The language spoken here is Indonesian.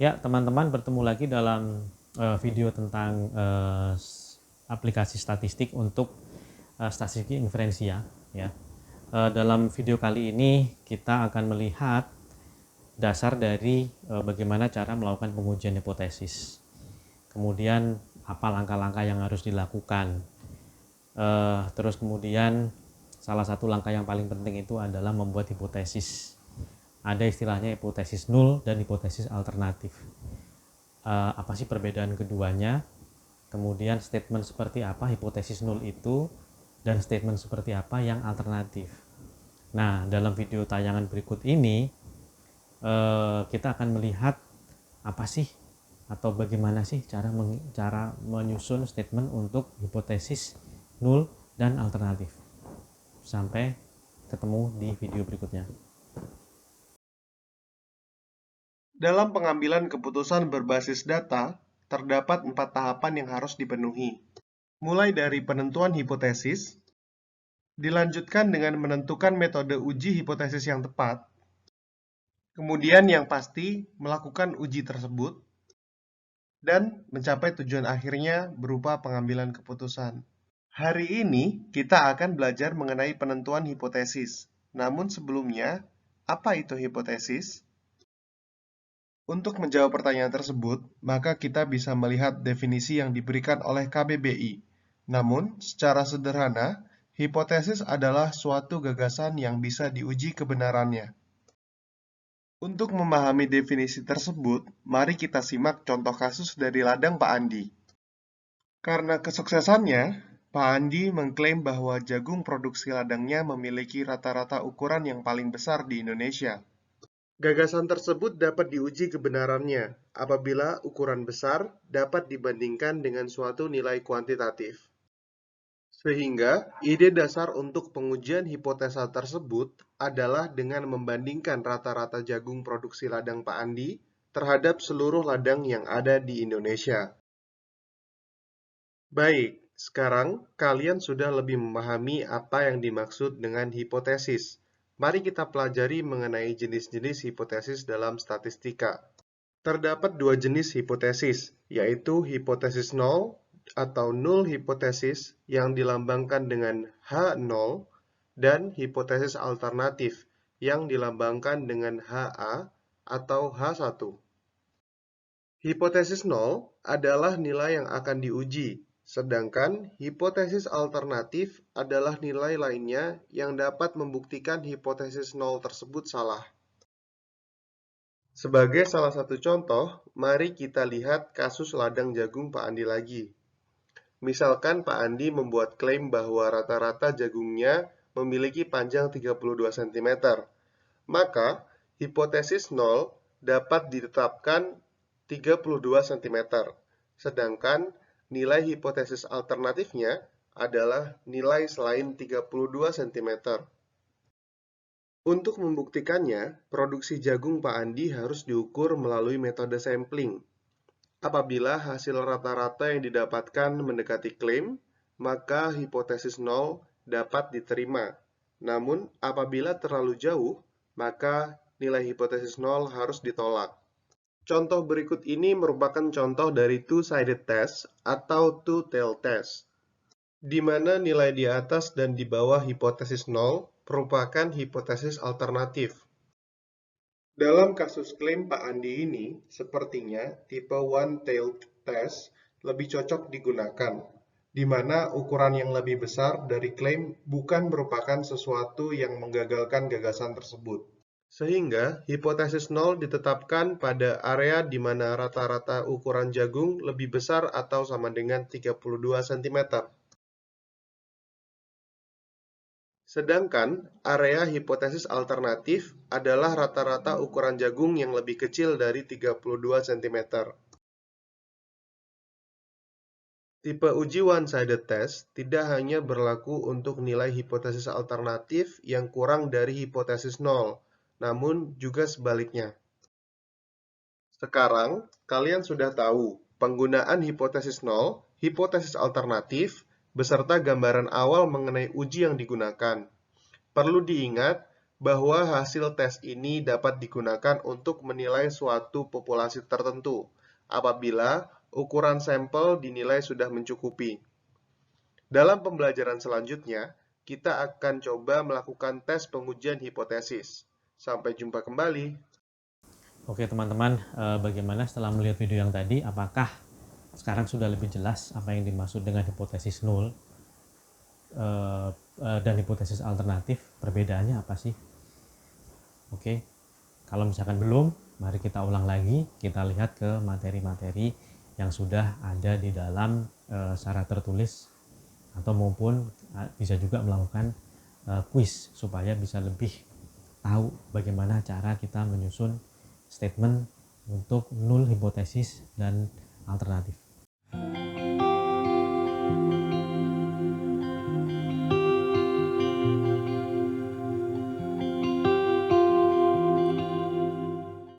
Ya, teman-teman, bertemu lagi dalam video tentang aplikasi statistik untuk statistik inferensia. Ya, dalam video kali ini kita akan melihat dasar dari bagaimana cara melakukan pengujian hipotesis. Kemudian apa langkah-langkah yang harus dilakukan. Terus kemudian salah satu langkah yang paling penting itu adalah membuat hipotesis. Ada istilahnya hipotesis nul dan hipotesis alternatif. Apa sih perbedaan keduanya, kemudian statement seperti apa hipotesis nul itu, dan statement seperti apa yang alternatif. Nah, dalam video tayangan berikut ini kita akan melihat apa sih atau bagaimana sih cara menyusun statement untuk hipotesis nul dan alternatif. Sampai ketemu di video berikutnya. Dalam pengambilan keputusan berbasis data, terdapat 4 tahapan yang harus dipenuhi. Mulai dari penentuan hipotesis, dilanjutkan dengan menentukan metode uji hipotesis yang tepat, kemudian yang pasti melakukan uji tersebut, dan mencapai tujuan akhirnya berupa pengambilan keputusan. Hari ini kita akan belajar mengenai penentuan hipotesis. Namun sebelumnya, apa itu hipotesis? Untuk menjawab pertanyaan tersebut, maka kita bisa melihat definisi yang diberikan oleh KBBI. Namun, secara sederhana, hipotesis adalah suatu gagasan yang bisa diuji kebenarannya. Untuk memahami definisi tersebut, mari kita simak contoh kasus dari ladang Pak Andi. Karena kesuksesannya, Pak Andi mengklaim bahwa jagung produksi ladangnya memiliki rata-rata ukuran yang paling besar di Indonesia. Gagasan tersebut dapat diuji kebenarannya apabila ukuran besar dapat dibandingkan dengan suatu nilai kuantitatif. Sehingga, ide dasar untuk pengujian hipotesa tersebut adalah dengan membandingkan rata-rata jagung produksi ladang Pak Andi terhadap seluruh ladang yang ada di Indonesia. Baik, sekarang kalian sudah lebih memahami apa yang dimaksud dengan hipotesis. Mari kita pelajari mengenai jenis-jenis hipotesis dalam statistika. Terdapat dua jenis hipotesis, yaitu hipotesis nol atau null hipotesis yang dilambangkan dengan H0 dan hipotesis alternatif yang dilambangkan dengan HA atau H1. Hipotesis nol adalah nilai yang akan diuji, sedangkan hipotesis alternatif adalah nilai lainnya yang dapat membuktikan hipotesis nol tersebut salah. Sebagai salah satu contoh, mari kita lihat kasus ladang jagung Pak Andi lagi. Misalkan Pak Andi membuat klaim bahwa rata-rata jagungnya memiliki panjang 32 cm. Maka, hipotesis nol dapat ditetapkan 32 cm. Sedangkan nilai hipotesis alternatifnya adalah nilai selain 32 cm. Untuk membuktikannya, produksi jagung Pak Andi harus diukur melalui metode sampling. Apabila hasil rata-rata yang didapatkan mendekati klaim, maka hipotesis nol dapat diterima. Namun, apabila terlalu jauh, maka nilai hipotesis nol harus ditolak. Contoh berikut ini merupakan contoh dari two-sided test atau two-tailed test, di mana nilai di atas dan di bawah hipotesis nol merupakan hipotesis alternatif. Dalam kasus klaim Pak Andi ini, sepertinya tipe one-tailed test lebih cocok digunakan, di mana ukuran yang lebih besar dari klaim bukan merupakan sesuatu yang menggagalkan gagasan tersebut. Sehingga, hipotesis nol ditetapkan pada area di mana rata-rata ukuran jagung lebih besar atau sama dengan 32 cm. Sedangkan, area hipotesis alternatif adalah rata-rata ukuran jagung yang lebih kecil dari 32 cm. Tipe uji one-sided test tidak hanya berlaku untuk nilai hipotesis alternatif yang kurang dari hipotesis nol, namun juga sebaliknya. Sekarang, kalian sudah tahu penggunaan hipotesis nol, hipotesis alternatif, beserta gambaran awal mengenai uji yang digunakan. Perlu diingat bahwa hasil tes ini dapat digunakan untuk menilai suatu populasi tertentu apabila ukuran sampel dinilai sudah mencukupi. Dalam pembelajaran selanjutnya, kita akan coba melakukan tes pengujian hipotesis. Sampai jumpa kembali. Oke teman-teman, bagaimana setelah melihat video yang tadi? Apakah sekarang sudah lebih jelas apa yang dimaksud dengan hipotesis nul dan hipotesis alternatif? Perbedaannya apa sih? Oke, kalau misalkan belum, mari kita ulang lagi. Kita lihat ke materi-materi yang sudah ada di dalam syarat tertulis, atau maupun bisa juga melakukan kuis supaya bisa lebih tahu bagaimana cara kita menyusun statement untuk nul, hipotesis, dan alternatif.